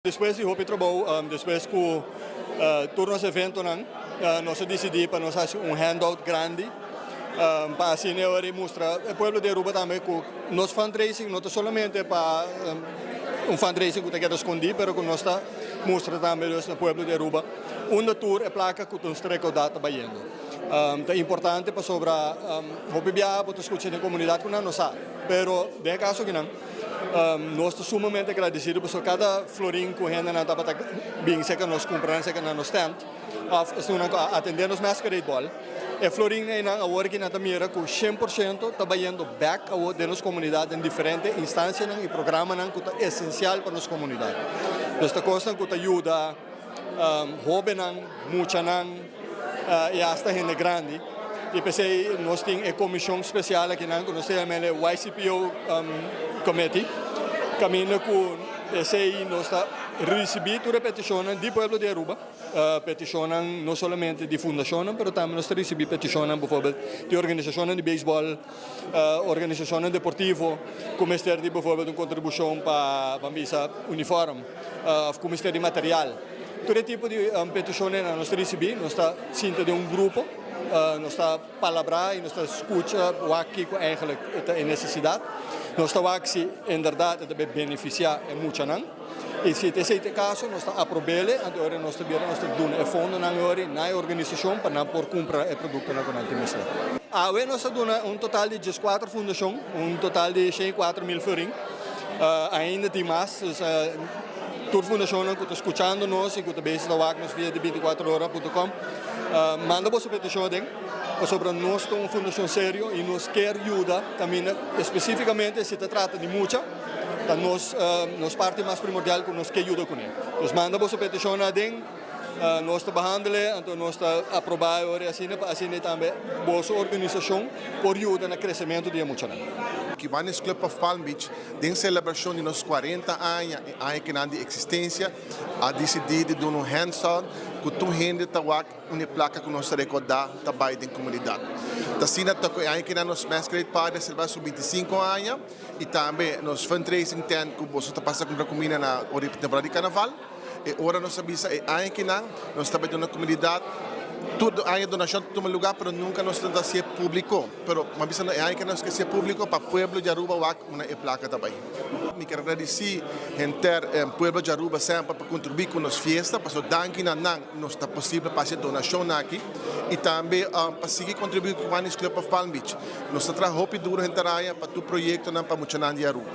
Depois de roupa trabalho, depois que todo nosso evento, nós decidimos para nós fazer handout grande para assim mostrar ao povo de Aruba também que nosso fundraising não é somente para fundraising que está escondido, mas que nós está mostrando também ao povo de Aruba uma tour e placa que nós recordamos trabalhando. É importante para sobre roupa viajar para escutar na comunidade que não sabe, mas de caso que não. Nós estamos sumamente agradecidos por cada florim que a gente está bem, que nós compramos, que nós stand, estamos atendendo os masquerade ball. E florim é agora que nós mira que 100% trabalhando back de nossa comunidade em diferentes instâncias e programas que é essencial para nossa comunidade. Esta coisa que ajuda jovens, muitos e até gente grande. E pensei, nós temos uma comissão especial aqui, que nós temos o YCPO Committee, caminho com esse nós recebendo a petição do povo de Aruba, petição não somente de fundação, mas também nós recebemos petição, por exemplo, de organizações de beisebol, organizações deportivas, como este de, por exemplo, uma contribuição para a uniforme, como este de material. Todo tipo de petições nós recebemos, nós estamos sentindo de grupo, nós estamos palavrar e nós estamos escutando o que eigenlijk é necessidade. Nós estamos aqui, em verdade, de beneficiar muito. E se esse é o caso, nós estamos aprovando, agora nós estamos dando fundo na organização para por comprar o produto na comunidade. Agora nós estamos dando total de 14 fundações, total de 104 mil florim. Ainda tem mais. Toda fundação que está escutando nós e que está bem nos via de 24horas.com manda você petição sobre nós somos uma fundação séria e nós queremos ajudar também especificamente se trata de muita nós parte mais primordial que nós queremos ajudar com ele. Nós manda você petição nós estamos behandelen, então nós estamos aprovando assim também nossa organização por ajudar no crescimento de muita. Kiwanis Club of Palm Beach, tem celebração de nos 40 anos de existência, a decidir de dar hands-on, que tu rende uma placa que nós recordar também da comunidade. Assim, que nos Masquerade Party celebra 25 anos e também nos fundraising tent que você está passando com a comida na temporada de carnaval. E agora nós sabemos que nós trabalhamos na comunidade. Tudo há donação de um lugar, mas nunca nós tentamos ser público. Mas é que nós queremos ser público para o povo de Aruba uma placa também. Me quero agradecer ao povo de Aruba sempre para contribuir com as festas, porque daqui não está possível fazer donação aqui e também para seguir contribuir com o Kiwanis Club of Palm Beach. Nós trabalhamos duro para o projeto para o de Aruba.